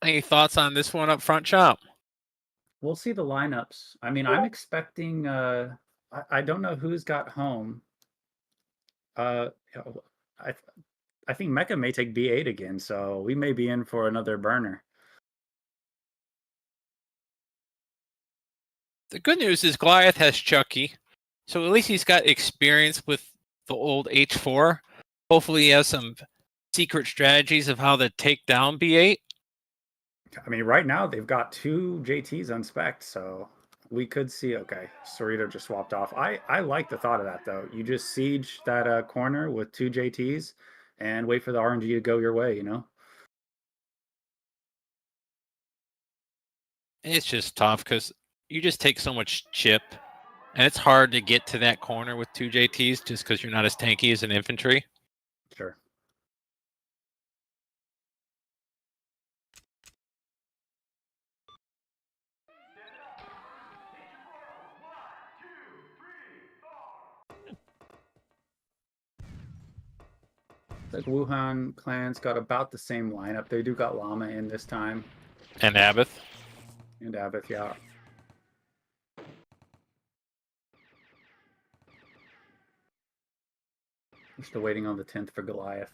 Any thoughts on this one up front, Chop? We'll see the lineups. I mean, I'm expecting. I don't know who's got home. Uh, I I think Mecca may take B8 again, so we may be in for another burner. The good news is Goliath has Chucky, so at least he's got experience with the old H4. Hopefully he has some secret strategies of how to take down B8. I mean, right now they've got 2 JTs unspec'd, so we could see. Okay, Cerrito just swapped off. I like the thought of that though. You just siege that corner with 2 JTs and wait for the RNG to go your way. It's just tough because you just take so much chip, and it's hard to get to that corner with 2 JTs just because you're not as tanky as an infantry. Sure. Like Wuhan clan's got about the same lineup. They do got Llama in this time. And Abath. And Abath, yeah. We're still waiting on the 10th for Goliath.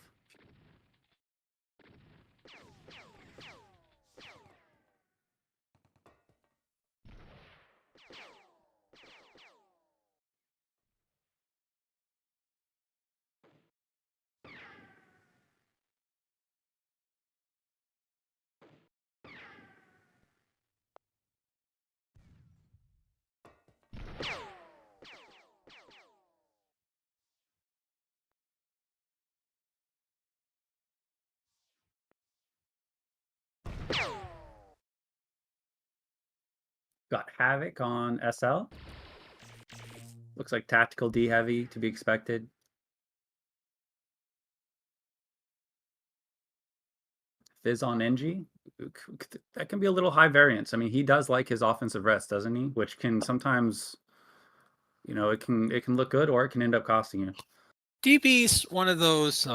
Got Havoc on SL. Looks like Tactical D heavy to be expected. Fizz on NG. That can be a little high variance. I mean, he does like his offensive rest, doesn't he? Which can sometimes, it can look good or it can end up costing you. DB's one of those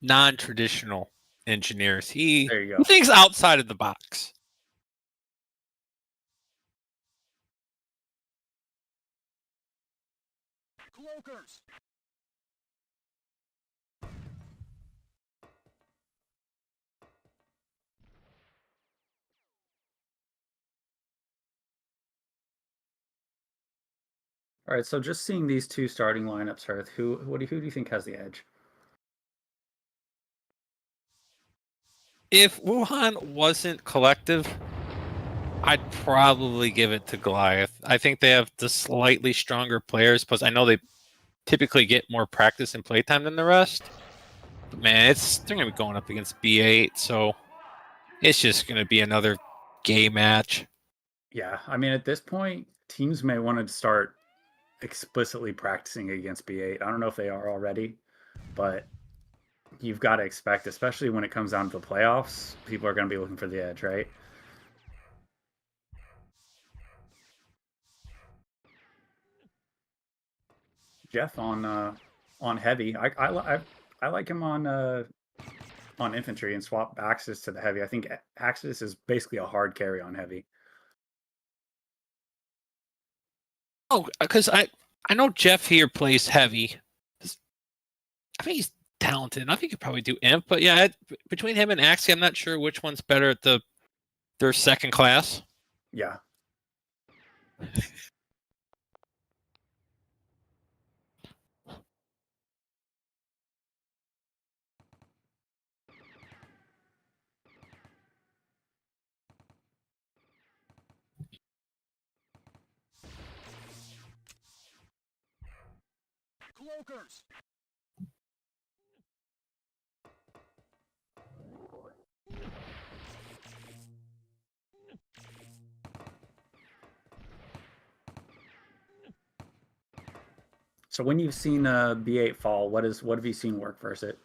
non-traditional engineers. He There you go. thinks outside of the box. Cloakers. All right, so just seeing these 2 starting lineups, Hearth, who do you think has the edge? If Wuhan wasn't collective, I'd probably give it to Goliath. I think they have the slightly stronger players, plus I know they typically get more practice and playtime than the rest. But man, they're gonna be going up against B8, so it's just gonna be another gay match. Yeah, I mean, at this point, teams may want to start explicitly practicing against B8. I don't know if they are already, but you've got to expect, especially when it comes down to the playoffs, people are going to be looking for the edge, right? Jeff on heavy. I like him on infantry and swap Axis to the heavy. I think Axis is basically a hard carry on heavy. Oh, because I know Jeff here plays heavy. I think he's talented. I think he could probably do imp, but yeah, between him and Axie, I'm not sure which one's better at their second class. Yeah. Cloakers. So when you've seen B8 fall, what have you seen work versus it?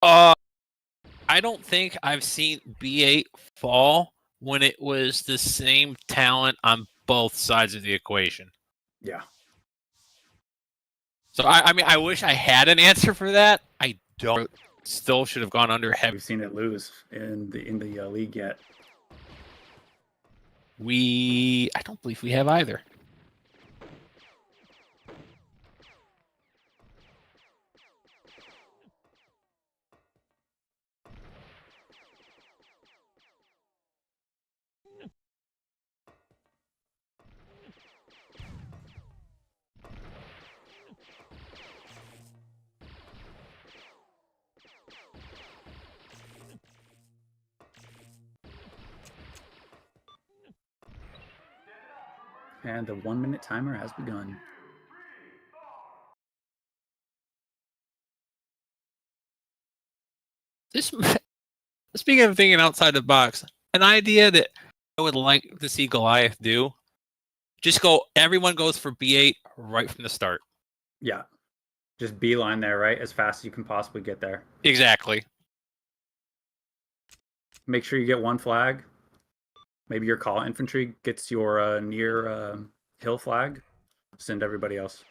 I don't think I've seen B8 fall when it was the same talent on both sides of the equation. Yeah. So I mean, I wish I had an answer for that. I don't. still should have gone under heavy. We've seen it lose in the league yet. I don't believe we have either. And the 1-minute timer has begun. Speaking of thinking outside the box, an idea that I would like to see Goliath do, just everyone goes for B8 right from the start. Yeah. Just beeline there, right? As fast as you can possibly get there. Exactly. Make sure you get one flag. Maybe your call infantry gets your near hill flag. Send everybody else.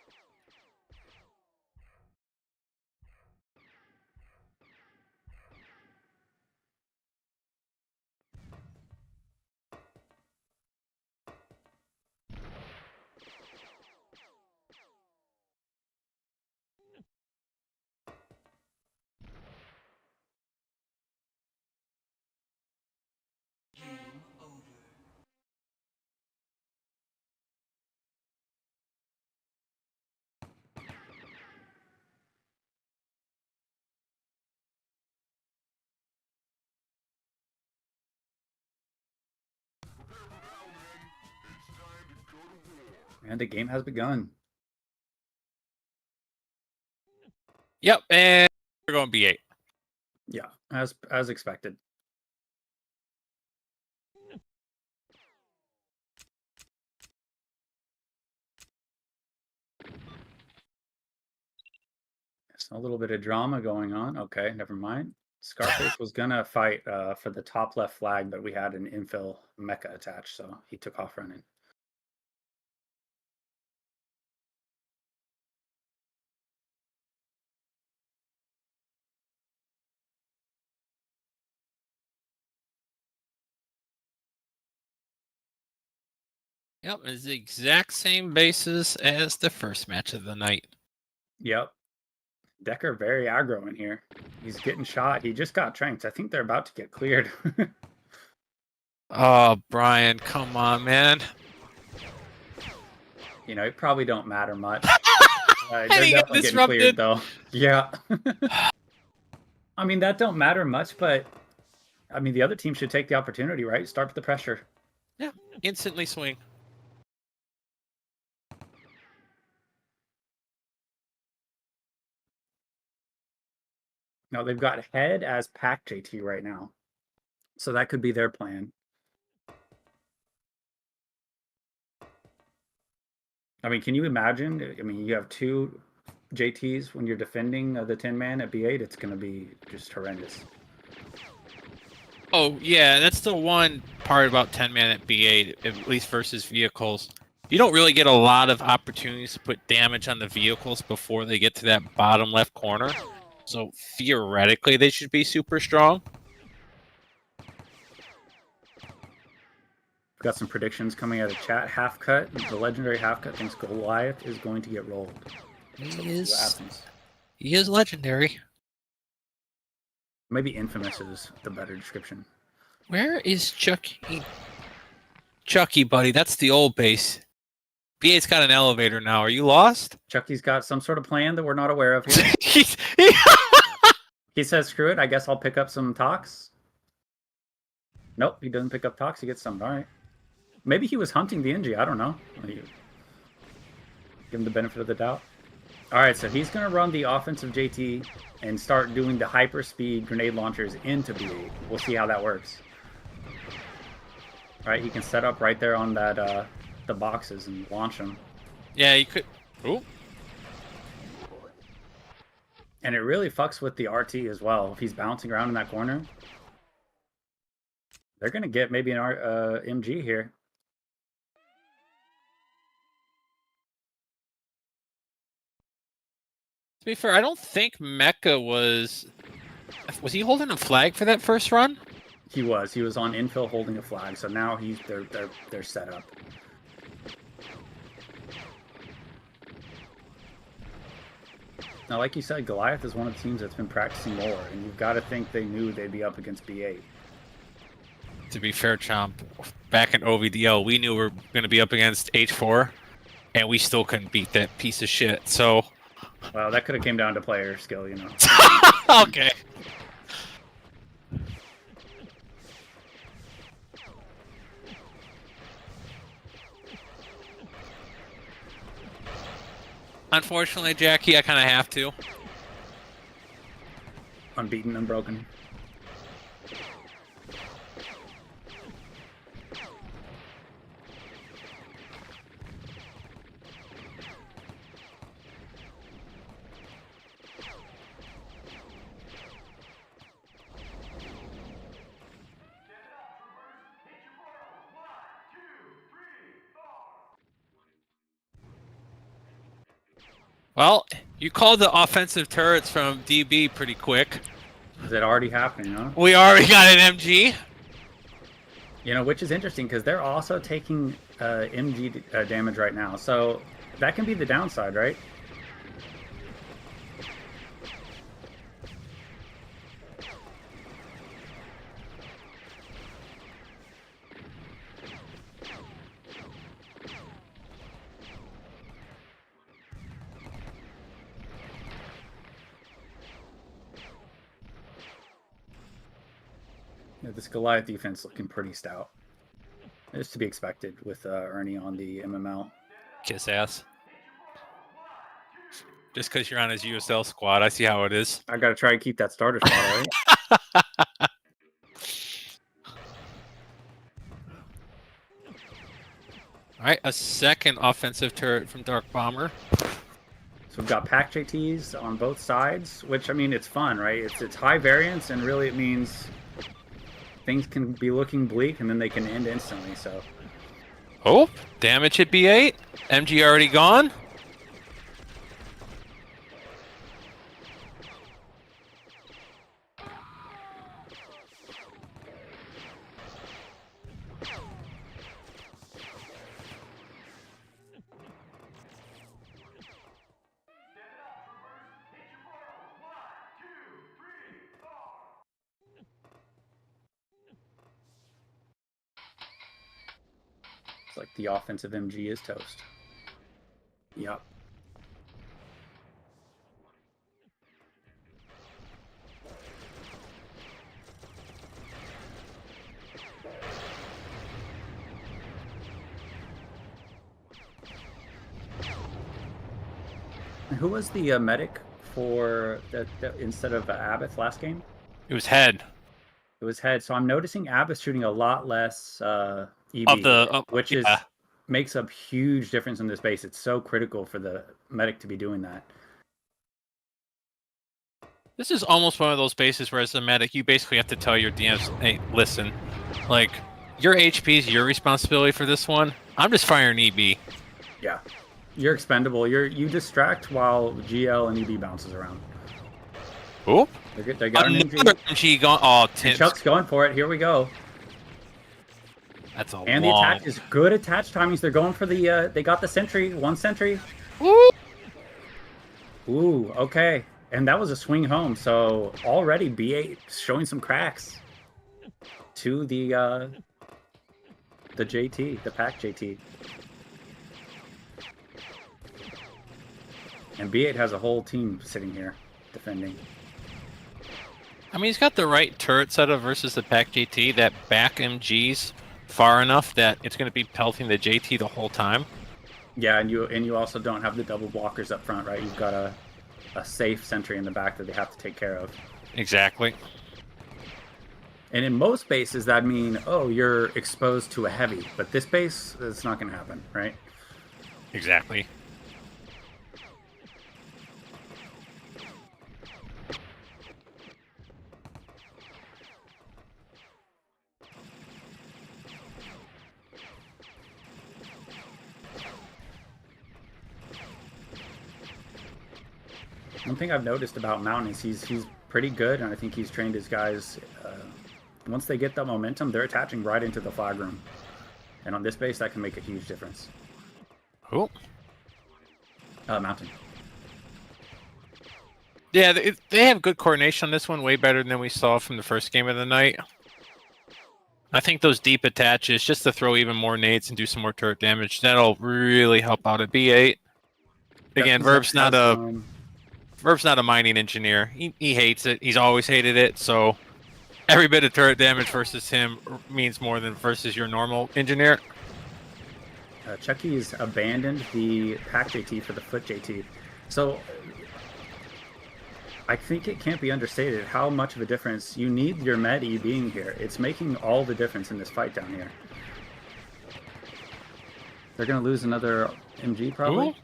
And the game has begun. Yep, and we're going B8. Yeah, as expected. There's a little bit of drama going on. Okay, never mind. Scarface was gonna fight for the top left flag, but we had an infill mecha attached, so he took off running. Yep, it's the exact same basis as the first match of the night. Yep. Decker very aggro in here. He's getting shot. He just got tranked. I think they're about to get cleared. Oh, Brian, come on, man. You know, it probably don't matter much. They're He got definitely getting disrupted. cleared, though. Yeah. I mean, that don't matter much, but I mean, the other team should take the opportunity, right? Start with the pressure. Yeah, instantly swing. Now, they've got head as pack JT right now. So that could be their plan. I mean, can you imagine? I mean, you have two JTs when you're defending the 10-man at B8. It's going to be just horrendous. Oh, yeah, that's the one part about 10-man at B8, at least versus vehicles. You don't really get a lot of opportunities to put damage on the vehicles before they get to that bottom left corner. So theoretically, they should be super strong. We've got some predictions coming out of chat. Half cut, the legendary half cut thinks Goliath is going to get rolled. He is legendary. Maybe infamous is the better description. Where is Chucky? Chucky, buddy, that's the old base. B8's got an elevator now. Are you lost? Chucky's got some sort of plan that we're not aware of here. He says, screw it, I guess I'll pick up some talks. Nope, he doesn't pick up talks, he gets some. All right. Maybe he was hunting the NG, I don't know. Give him the benefit of the doubt. All right, so he's going to run the offensive JT and start doing the hyper-speed grenade launchers into B8. We'll see how that works. All right, he can set up right there on that the boxes and launch them. Yeah, you could. Ooh. And it really fucks with the RT as well. If he's bouncing around in that corner, they're going to get maybe an MG here. To be fair, I don't think Mecha was Was he holding a flag for that first run? He was on infill holding a flag, so now they're set up. Now, like you said, Goliath is one of the teams that's been practicing more, and you've got to think they knew they'd be up against B8. To be fair, Chomp, back in OVDL, we knew we were going to be up against H4, and we still couldn't beat that piece of shit. So, Well, that could have came down to player skill, you know. okay. Unfortunately, Jackie, I kind of have to. Unbeaten, unbroken. Well, you called the offensive turrets from DB pretty quick. Is it already happening, huh? We already got an MG. You know, which is interesting because they're also taking MG damage right now. So that can be the downside, right? Yeah, this Goliath defense looking pretty stout. It's to be expected with Ernie on the MML. Kiss ass. Just because you're on his USL squad, I see how it is. I got to try to keep that starter spot, right? All right, a second offensive turret from Dark Bomber. So we've got pack JTs on both sides, which, I mean, it's fun, right? It's high variance, and really it means things can be looking bleak, and then they can end instantly, so... Oh, damage hit B8. MG already gone. It's like the offensive MG is toast. Yep. Who was the medic for the instead of Abbott last game? It was head. It was head. So I'm noticing Abbott shooting a lot less EB, which is makes a huge difference in this base. It's so critical for the medic to be doing that. This is almost one of those bases where as a medic, you basically have to tell your DMs, hey, listen, like, your HP is your responsibility for this one. I'm just firing EB. Yeah. You're expendable. You distract while GL and EB bounces around. Oop. They got another MG going. Oh, Chuck's going for it. Here we go. That's a and long... the attach is good attach timings. They're going for the they got the sentry, one sentry. Woo! Ooh, okay. And that was a swing home. So already B8 showing some cracks to the JT, the pack JT. And B8 has a whole team sitting here defending. I mean, he's got the right turret setup versus the pack JT. That back MG's far enough that it's going to be pelting the JT the whole time. Yeah, and you also don't have the double blockers up front, right? You've got a safe sentry in the back that they have to take care of. Exactly. And in most bases, that mean, oh, you're exposed to a heavy. But this base, it's not going to happen, right? Exactly. One thing I've noticed about Mountain is he's pretty good, and I think he's trained his guys. Once they get that momentum, they're attaching right into the flag room. And on this base, that can make a huge difference. Cool. Mountain. Yeah, they have good coordination on this one, way better than we saw from the first game of the night. I think those deep attaches, just to throw even more nades and do some more turret damage, that'll really help out at B8. Again, Verb's not a mining engineer. He hates it. He's always hated it. So every bit of turret damage versus him means more than versus your normal engineer. Chucky's abandoned the pack JT for the foot JT. So I think it can't be understated how much of a difference you need your med E being here. It's making all the difference in this fight down here. They're going to lose another MG probably. Ooh.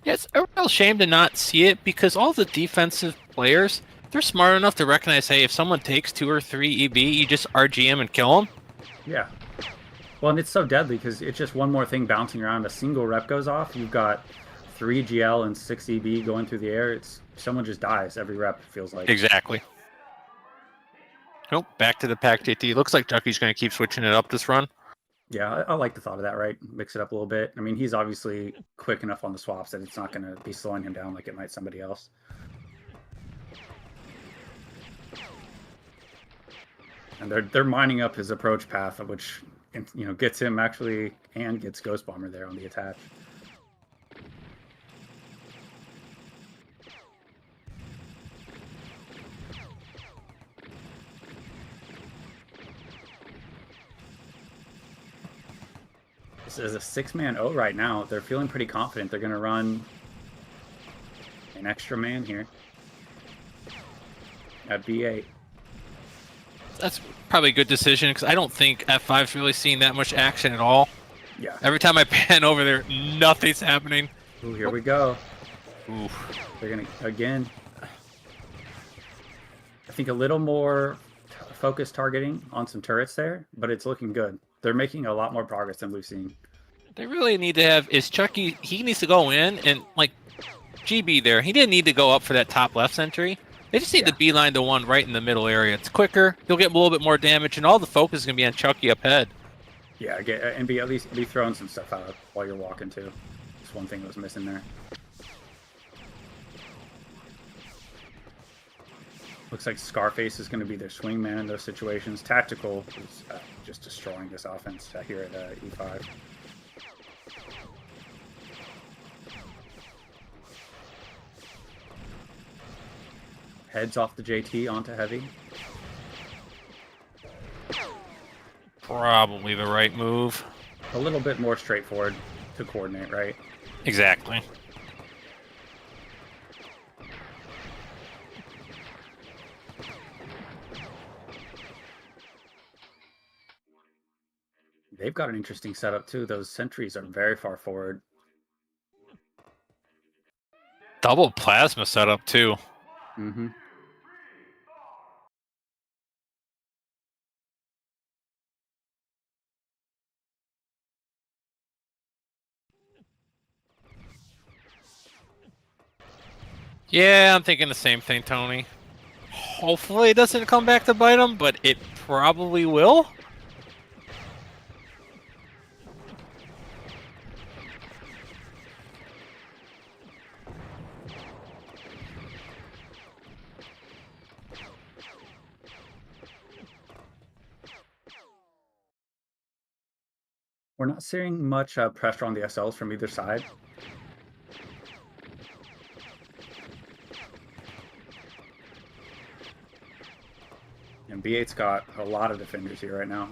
Yeah, it's a real shame to not see it because all the defensive players, they're smart enough to recognize, hey, if someone takes 2 or 3 EB, you just RGM and kill them. Yeah. Well, and it's so deadly because it's just one more thing bouncing around. A single rep goes off. You've got 3 GL and 6 EB going through the air. It's someone just dies every rep, it feels like. Exactly. Nope, back to the pack JT. Looks like Chucky's going to keep switching it up this run. Yeah, I like the thought of that, right? Mix it up a little bit. I mean, he's obviously quick enough on the swaps that it's not going to be slowing him down like it might somebody else. And they're mining up his approach path, which gets him actually and gets Ghost Bomber there on the attach. This is a 6-man O right now. They're feeling pretty confident. They're going to run an extra man here at B8. That's probably a good decision because I don't think F5's really seeing that much action at all. Yeah. Every time I pan over there, nothing's happening. Ooh, here we go. Ooh. They're going to, again, I think a little more focused targeting on some turrets there, but it's looking good. They're making a lot more progress than we've seen. They really need to have, is Chucky, he needs to go in and, like, GB there. He didn't need to go up for that top left sentry. They just need to beeline the one right in the middle area. It's quicker. You'll get a little bit more damage, and all the focus is going to be on Chucky up head. Yeah, and at least be throwing some stuff out while you're walking, too. That's one thing that was missing there. Looks like Scarface is going to be their swingman in those situations. Tactical is just destroying this offense here at E5. Heads off the JT onto heavy. Probably the right move. A little bit more straightforward to coordinate, right? Exactly. They've got an interesting setup too. Those sentries are very far forward. Double plasma setup too. Mm-hmm. Yeah, I'm thinking the same thing, Tony. Hopefully it doesn't come back to bite him, but it probably will. We're not seeing much pressure on the SLs from either side. And B8's got a lot of defenders here right now.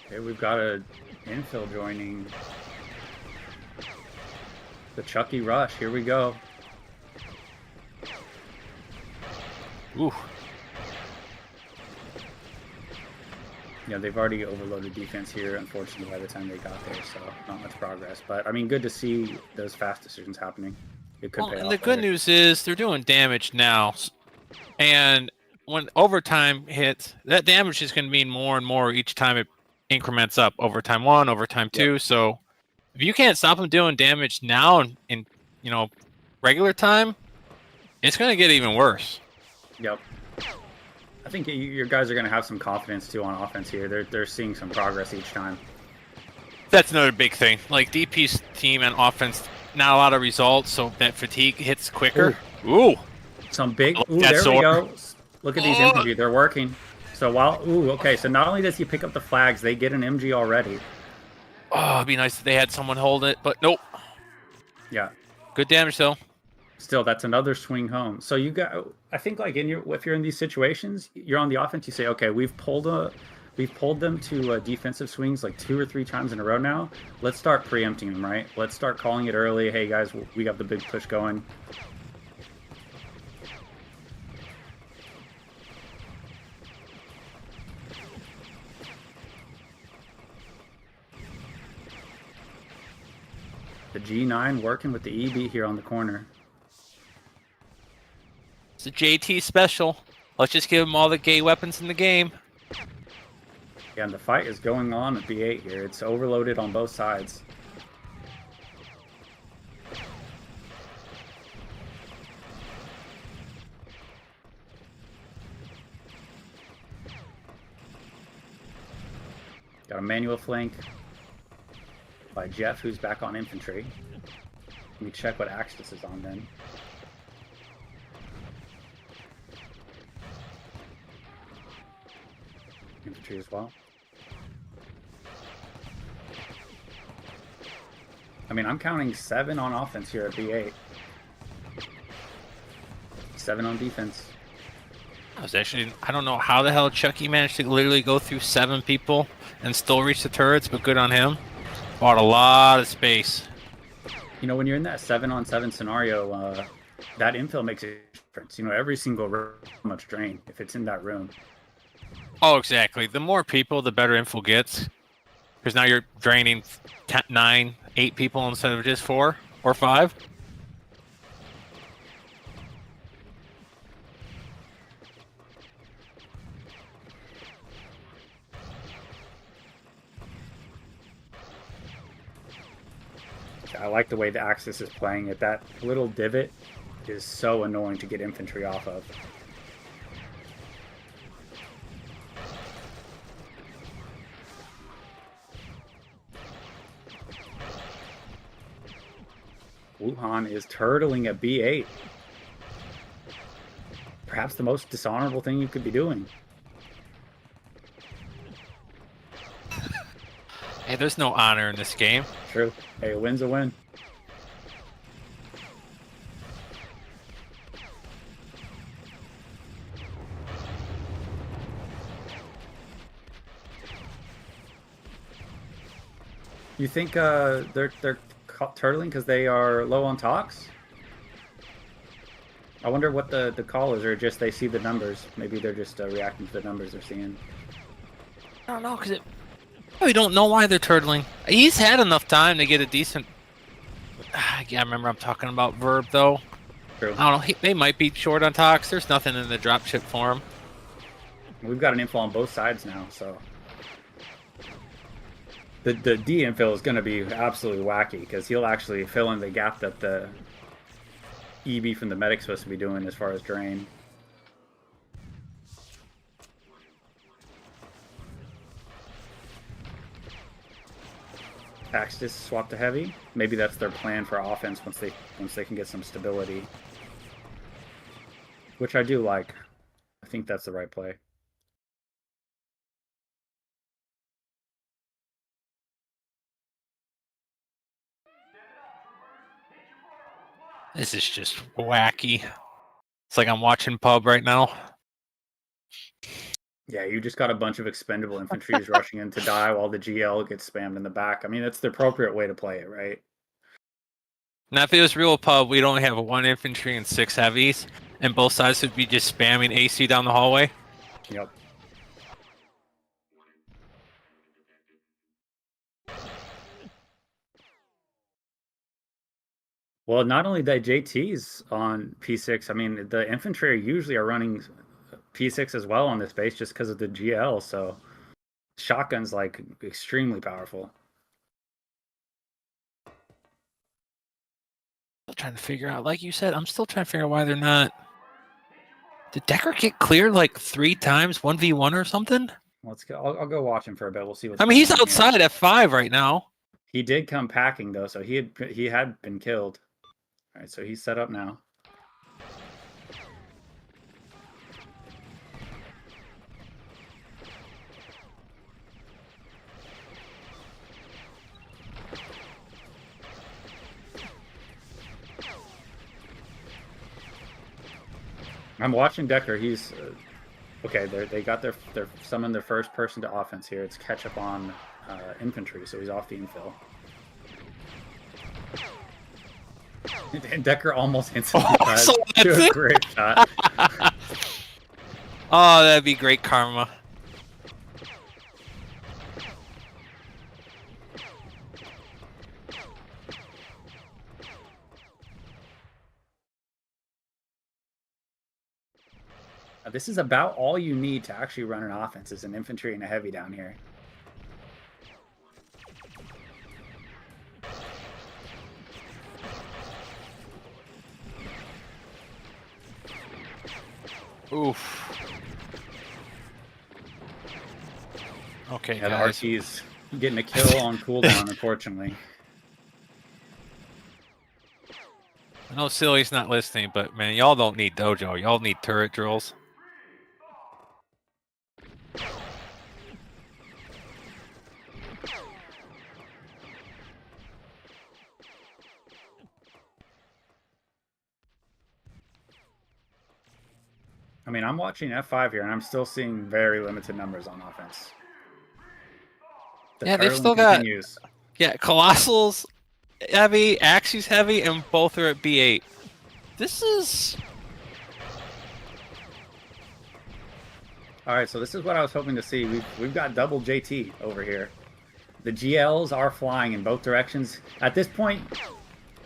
Okay, we've got a infill joining the Chucky rush. Here we go. Ooh. Yeah, they've already overloaded defense here, unfortunately, by the time they got there, so not much progress. But, I mean, good to see those fast decisions happening. It could Well, pay and off the good later. news is they're doing damage now. And when overtime hits, that damage is going to mean more and more each time it increments up. Overtime 1, overtime 2. Yep. So if you can't stop them doing damage now in regular time, it's going to get even worse. Yep. I think your guys are going to have some confidence, too, on offense here. They're seeing some progress each time. That's another big thing. Like DP's team and offense, not a lot of results, so that fatigue hits quicker. Ooh. Some big... Like Ooh, that there sword. we go. Look at these infantry. They're working. So while... Ooh, okay. So not only does he pick up the flags, they get an MG already. Oh, it'd be nice if they had someone hold it, but nope. Yeah. Good damage, though. Still, that's another swing home. So you got... I think, like, if you're in these situations, you're on the offense, you say, okay, we've pulled them to defensive swings like 2 or 3 times in a row now. Let's start preempting them, right? Let's start calling it early. Hey, guys, we got the big push going. The G9 working with the EB here on the corner. It's a JT special. Let's just give them all the gay weapons in the game. Yeah, and the fight is going on at B8 here. It's overloaded on both sides. Got a manual flank by Jeff, who's back on infantry. Let me check what Axis is on then. Infantry as well. I mean, I'm counting 7 on offense here at B8. 7 on defense. I don't know how the hell Chucky managed to literally go through 7 people and still reach the turrets, but good on him. Bought a lot of space. You know, when you're in that 7-on-7 scenario, that infill makes a difference. You know, every single room much drain if it's in that room. Oh, exactly. The more people, the better info gets. Because now you're draining 10, 9, 8 people instead of just 4 or 5. I like the way the Axis is playing it. That little divot is so annoying to get infantry off of. Wuhan is turtling at B8. Perhaps the most dishonorable thing you could be doing. Hey, there's no honor in this game. True. Hey, a win's a win. You think they're turtling because they are low on tox? I wonder what the call is, or just they see the numbers. Maybe they're just reacting to the numbers they're seeing. I don't know, because we don't know why they're turtling. He's had enough time to get a decent... Yeah, I remember I'm talking about Verb, though. True. I don't know. They might be short on tox. There's nothing in the dropship for him. We've got an infill on both sides now, so... The D infill is going to be absolutely wacky, because he'll actually fill in the gap that the EB from the medic's supposed to be doing as far as drain. Axis swap to heavy. Maybe that's their plan for offense once they can get some stability. Which I do like. I think that's the right play. This is just wacky. It's like I'm watching pub right now. Yeah, you just got a bunch of expendable infantry rushing in to die while the GL gets spammed in the back. I mean, that's the appropriate way to play it, right? Now, if it was real pub, we'd only have 1 infantry and 6 heavies, and both sides would be just spamming AC down the hallway. Yep. Well, not only the JTs on P6, I mean, the infantry usually are running P6 as well on this base just because of the GL, so shotgun's like extremely powerful. Still trying to figure out, like you said, I'm still trying to figure out why they're not. Did Decker get cleared like 3 times, 1v1 or something? Let's go. I'll go watch him for a bit. We'll see what's I mean, going he's on here. outside F5 right now. He did come packing though, so he had been killed. All right, so he's set up now. I'm watching Decker. He's okay. They got their summoned their first person to offense here. It's catch up on infantry, so he's off the infill. And Decker almost instantly to a great shot. Oh, that'd be great karma. This is about all you need to actually run an offense is an infantry and a heavy down here. Oof. Okay, Yeah, the guys. RT's getting a kill on cooldown, unfortunately. I know Silly's not listening, but man, y'all don't need dojo. Y'all need turret drills. I mean, I'm watching F5 here, and I'm still seeing very limited numbers on offense. Yeah, they've still got... continues. Yeah, Colossal's heavy, Axie's heavy, and both are at B8. This is... All right, so this is what I was hoping to see. We've got double JT over here. The GLs are flying in both directions. At this point,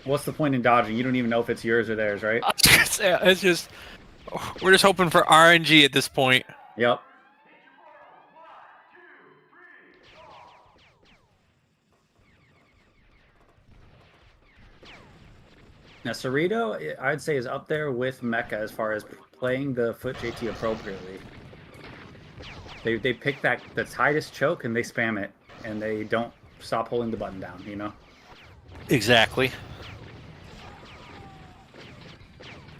what's the point in dodging? You don't even know if it's yours or theirs, right? It's just... We're just hoping for RNG at this point. Yep. Now, Cerrito, I'd say, is up there with Mecha as far as playing the foot JT appropriately. They pick the tightest choke and they spam it, and they don't stop holding the button down, you know? Exactly.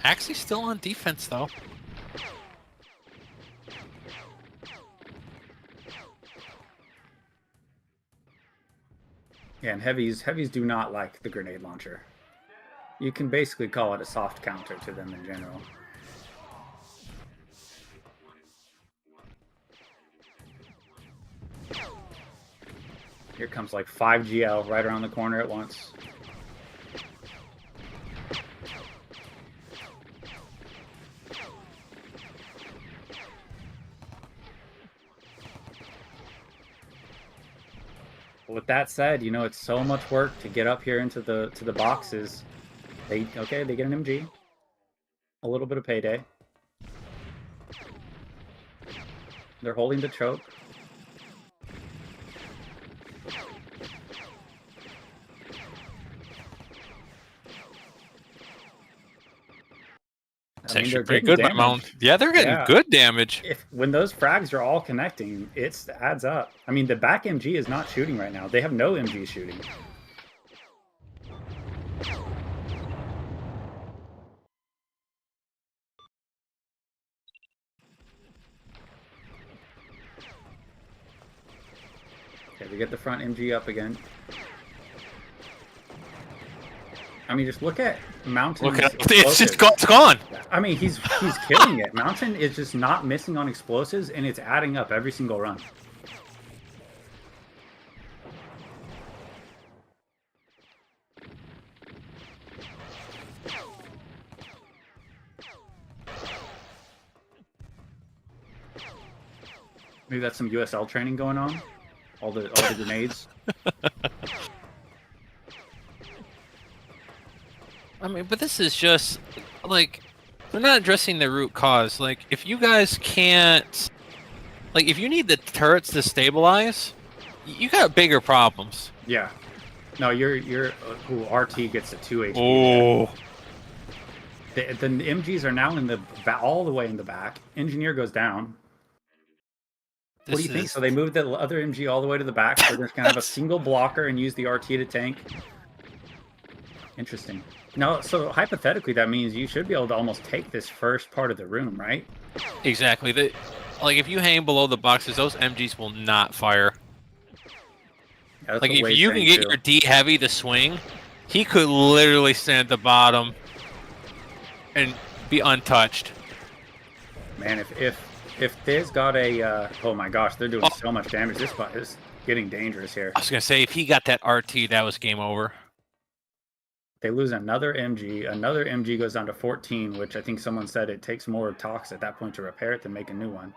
Axie's still on defense, though. Yeah, and heavies do not like the grenade launcher. You can basically call it a soft counter to them in general. Here comes like 5 GL right around the corner at once. With that said, you know, it's so much work to get up here into the boxes. They get an MG. A little bit of payday. They're holding the choke. It's actually pretty good amount. Yeah, they're getting good damage. When those frags are all connecting, it adds up. I mean, the back MG is not shooting right now. They have no MG shooting. Okay, we get the front MG up again. I mean, just look at Mountain. Look at it's just gone. It's gone. I mean, he's killing it. Mountain is just not missing on explosives, and it's adding up every single run. Maybe that's some USL training going on. All the grenades. mean, but this is just like they're not addressing the root cause. Like, if you guys can't, like, if you need the turrets to stabilize, you got bigger problems. Yeah. No, you're ooh, RT gets a 2 HP. Oh, There. The MGs are now in the all the way in the back. Engineer goes down. What do you think? So they moved the other MG all the way to the back. So they're just gonna have a single blocker and use the RT to tank. Interesting. No, so hypothetically, that means you should be able to almost take this first part of the room, right? exactly. Like, if you hang below the boxes, those MGs will not fire. Yeah, that's Like, what if Wade's you can saying, get too. your D heavy to swing, he could literally stand at the bottom and be untouched. Man, if Thiz got a oh my gosh, they're doing Oh. so much damage. This spot is getting dangerous here. I was gonna say, if he got that RT, that was game over. They lose another MG. Another MG goes down to 14, which I think someone said it takes more tox at that point to repair it than make a new one.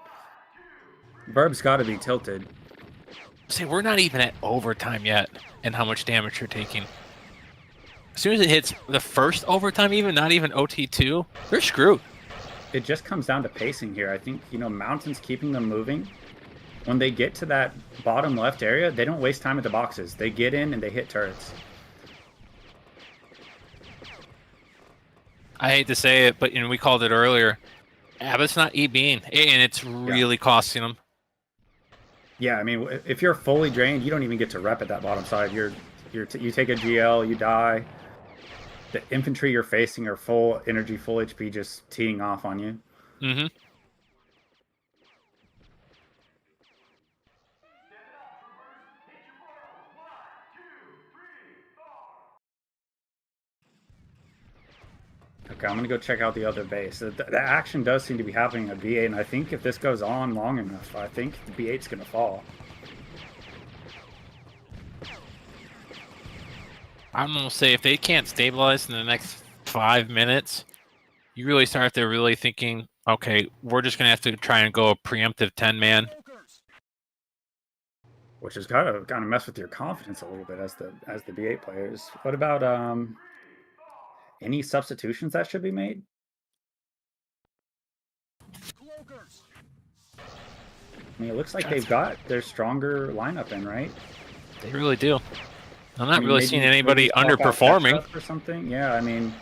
Burb's got to be tilted. See, we're not even at overtime yet, and how much damage you're taking. As soon as it hits the first overtime, even not even OT2, they're screwed. It just comes down to pacing here. I think, Mountain's keeping them moving. When they get to that bottom left area, they don't waste time at the boxes. They get in and they hit turrets. I hate to say it, but we called it earlier. Abbott's not EBing, and it's really costing them. Yeah, I mean, if you're fully drained, you don't even get to rep at that bottom side. You take a GL, you die. The infantry you're facing are full energy, full HP, just teeing off on you. Mm-hmm. Okay, I'm gonna go check out the other base. The action does seem to be happening at B8, and I think if this goes on long enough, I think the B8's gonna fall. I'm gonna say if they can't stabilize in the next 5 minutes, you really start to really thinking, okay, we're just gonna have to try and go a preemptive 10-man. Which is kind of mess with your confidence a little bit as the B8 players. What about any substitutions that should be made? I mean, it looks like they've got their stronger lineup in, right? They really do. I'm not really maybe- seeing anybody maybe swap out underperforming. Petra or something. Yeah, I mean,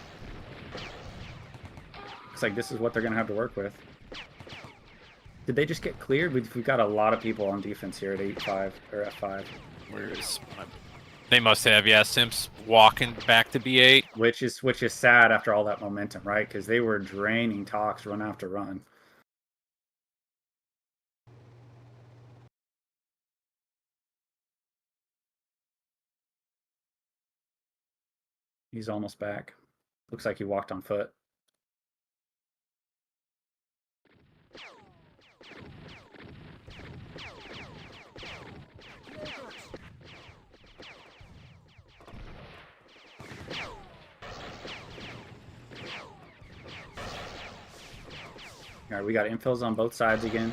looks like this is what they're gonna have to work with. Did they just get cleared? We've got a lot of people on defense here at 8-5 or F5. They must have, yeah. Simps walking back to B8. Which is sad after all that momentum, right? Because they were draining Tox run after run. He's almost back. Looks like he walked on foot. All right, we got infills on both sides again.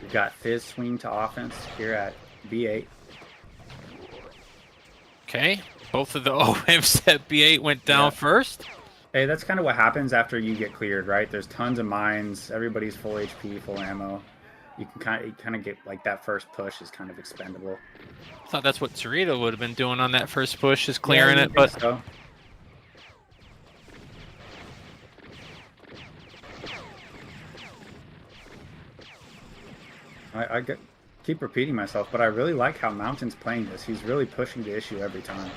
We've got Fizz swing to offense here at B8. Okay. Both of the OMs at B8 went down first. Hey, that's kind of what happens after you get cleared, right? There's tons of mines. Everybody's full HP, full ammo. You can kind of get like that first push is kind of expendable. I thought that's what Cerrito would have been doing on that first push, is clearing Yeah, it, but so. I keep repeating myself, but I really like how Mountain's playing this. He's really pushing the issue every time.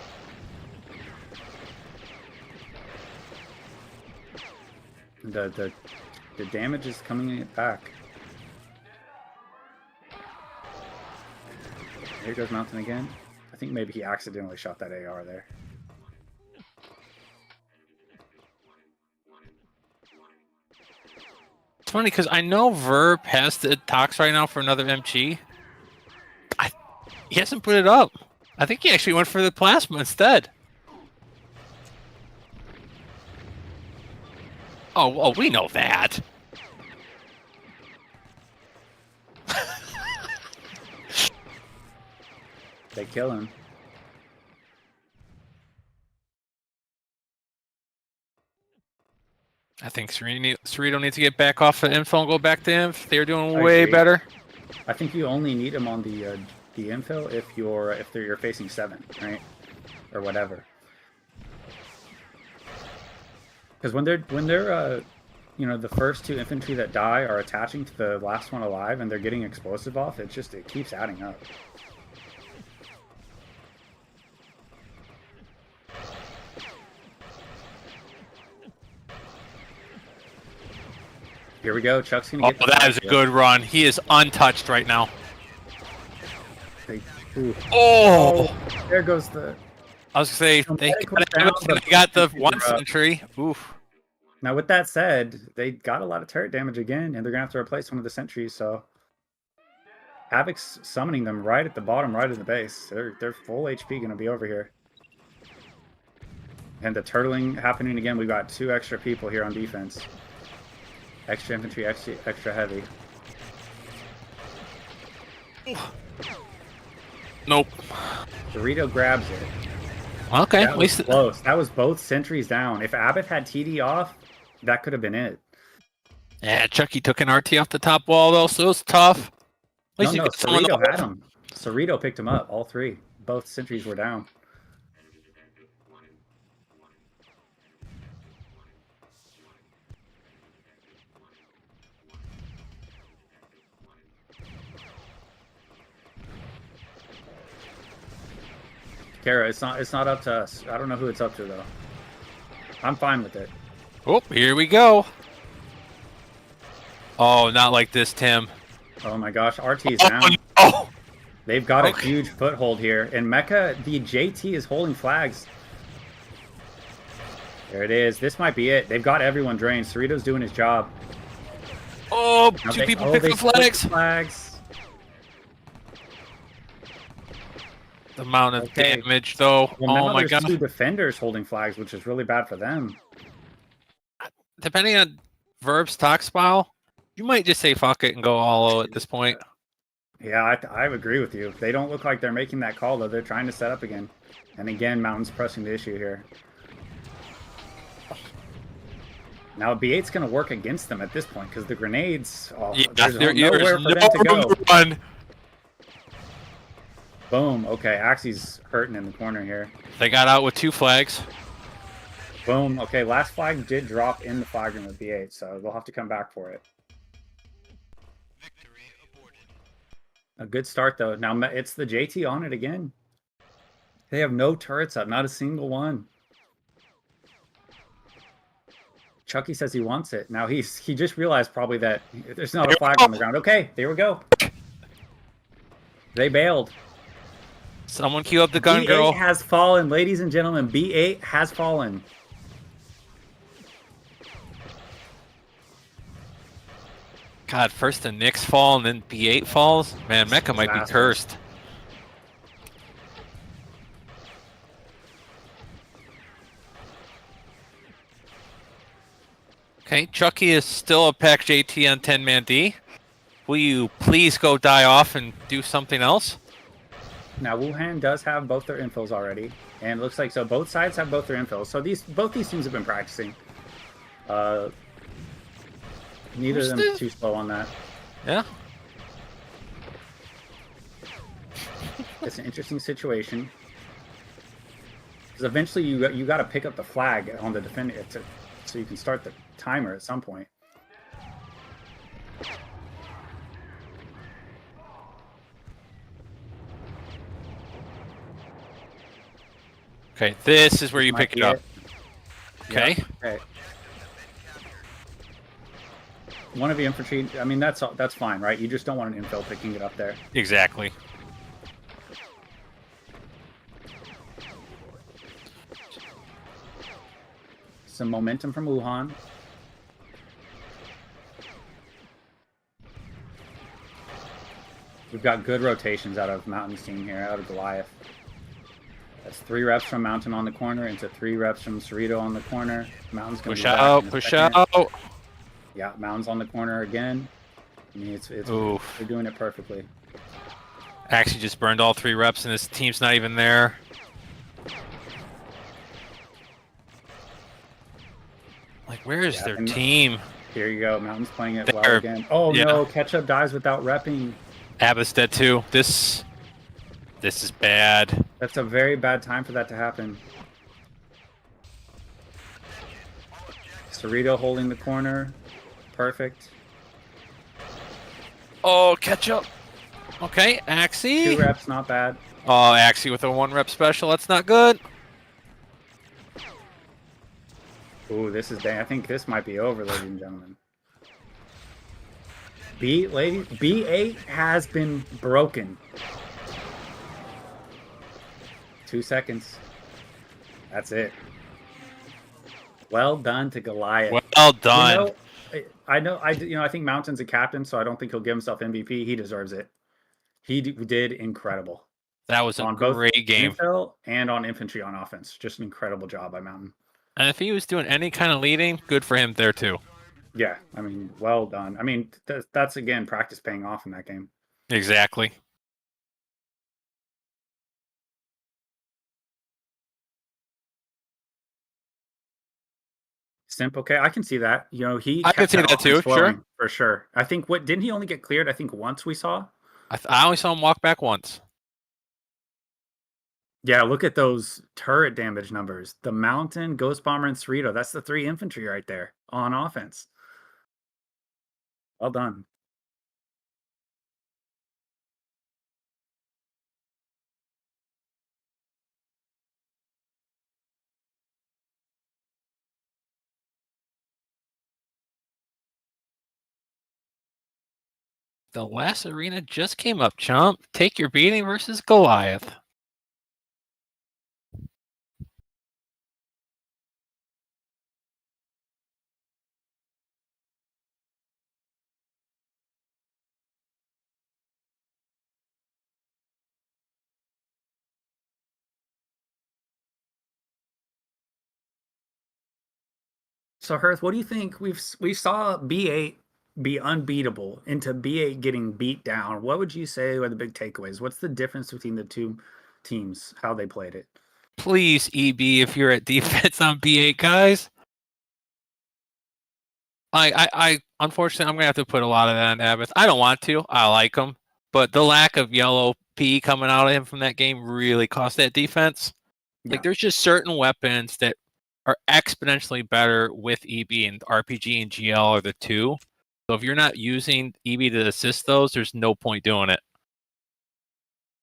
The damage is coming back. Here goes Mountain again. I think maybe he accidentally shot that AR there. it's funny because I know Verb has the Tox right now for another MG. He hasn't put it up. I think he actually went for the plasma instead. Oh, well, we know that. They kill him. I think Cerrito needs to get back off the info and go back to inf. They're doing I way agree. better. I think you only need him on the infill if you're facing 7, right, or whatever. Because when they're you know, the first 2 infantry that die are attaching to the last one alive, and they're getting explosive off. It keeps adding up. Here we go. Chuck's gonna get. Oh, that is a good run. He is untouched right now. Oh! There goes the. I was gonna say they got the 1 sentry. Oof. Now, with that said, they got a lot of turret damage again, and they're gonna have to replace one of the sentries. So, Havoc's summoning them right at the bottom, right of the base. They're full HP gonna be over here. And the turtling happening again. We've got 2 extra people here on defense. Extra infantry, extra heavy. Nope. Cerrito grabs it. Okay, That at was least close. That was both sentries down. If Abbott had TD off, that could have been it. yeah. Chucky took an RT off the top wall though, so it was tough. At least No, you got someone Cerrito to had him. Cerrito picked him up. All 3. Both sentries were down. Kara, it's not up to us. I don't know who it's up to though. I'm fine with it. Oh, here we go. Oh, not like this, Tim. Oh my gosh, RT's down. Oh, They've got a huge foothold here. And Mecha, the JT is holding flags. There it is. This might be it. They've got everyone drained. Cerrito's doing his job. oh, Now 2 people pick the split flags. flags. The amount of Okay. damage, though. Well, Oh now my there's god. 2 defenders holding flags, which is really bad for them. Depending on Verb's talk style, you might just say fuck it and go all out at this point. Yeah, I agree with you. They don't look like they're making that call, though. They're trying to set up again. And again, Mountain's pressing the issue here. Now, B8's going to work against them at this point, because the grenades... Oh, Yeah, there's there's nowhere for no them to room go. to run. Boom. Okay, Axie's hurting in the corner here. They got out with 2 flags. Boom. Okay, last flag did drop in the flag room with B8, so they'll have to come back for it. A good start, though. Now, it's the JT on it again. They have no turrets up, not a single one. Chucky says he wants it. Now, he just realized probably that there's not a flag on the ground. Okay, there we go. They bailed. Someone queue up the gun B8 girl. has fallen, ladies and gentlemen. B8 has fallen. God, first the Knicks fall and then B8 falls. Man, Mecha might be cursed. Okay, Chucky is still a pack JT on 10-man D. Will you please go die off and do something else? Now, Wuhan does have both their infills already, and it looks like so both sides have both their infills. So both these teams have been practicing. Neither of them is too slow on that. Yeah. It's an interesting situation because eventually you got to pick up the flag on the defender so you can start the timer at some point. Okay, this is where you Might pick be it up. Okay. Yeah, okay. One of the infantry. I mean, that's fine, right? You just don't want an infill picking it up there. Exactly. Some momentum from Wuhan. We've got good rotations out of Mountain's team here, out of Goliath. That's 3 reps from Mountain on the corner into 3 reps from Cerrito on the corner. Mountain's going to Push out, push out. Yeah, Mountain's on the corner again. I mean, they're doing it perfectly. Actually just burned all 3 reps and his team's not even there. Like, where is Yeah, their and team? here you go. Mountain's playing it well They're- again. Oh yeah. no, Ketchup dies without repping. Abbas dead too. This is bad. That's a very bad time for that to happen. Cerrito holding the corner. Perfect. Oh, Ketchup. Okay, Axie. 2 reps, not bad. Oh, Axie with a 1-rep special. That's not good. Ooh, this is dang. I think this might be over, ladies and gentlemen. B8 has been broken. 2 seconds. That's it. Well done to Goliath. Well done. I think Mountain's a captain, so I don't think he'll give himself MVP. He deserves it. He did incredible. That was a On both great game. infill and on infantry on offense. Just an incredible job by Mountain. And if he was doing any kind of leading, good for him there too. Yeah, I mean, well done. I mean, that's again practice paying off in that game. Exactly. Simp, okay, I can see that. You know, he I can kept see that that too, offense flowing, sure. for sure. I think didn't he only get cleared? I think once we saw. I only saw him walk back once. Yeah, look at those turret damage numbers. The Mountain, Ghost Bomber, and Cerrito. That's the 3 infantry right there on offense. Well done. The last arena just came up, chump. Take your beating versus Goliath. So, Hearth, what do you think? We saw B8 be unbeatable into B8 getting beat down. What would you say were the big takeaways? What's the difference between the two teams, how they played it? Please, EB, if you're at defense on B8, guys. I unfortunately, I'm gonna have to put a lot of that on Abbott. I don't want to. I like him, but the lack of yellow P coming out of him from that game really cost that defense. Like, there's just certain weapons that are exponentially better with EB, and RPG and GL are the two. So if you're not using EB to assist those, there's no point doing it.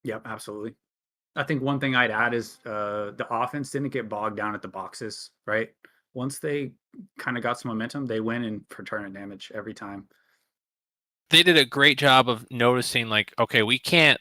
Yep, absolutely. I think one thing I'd add is the offense didn't get bogged down at the boxes, right? Once they kind of got some momentum, they win in for turret damage every time. They did a great job of noticing, like, okay, we can't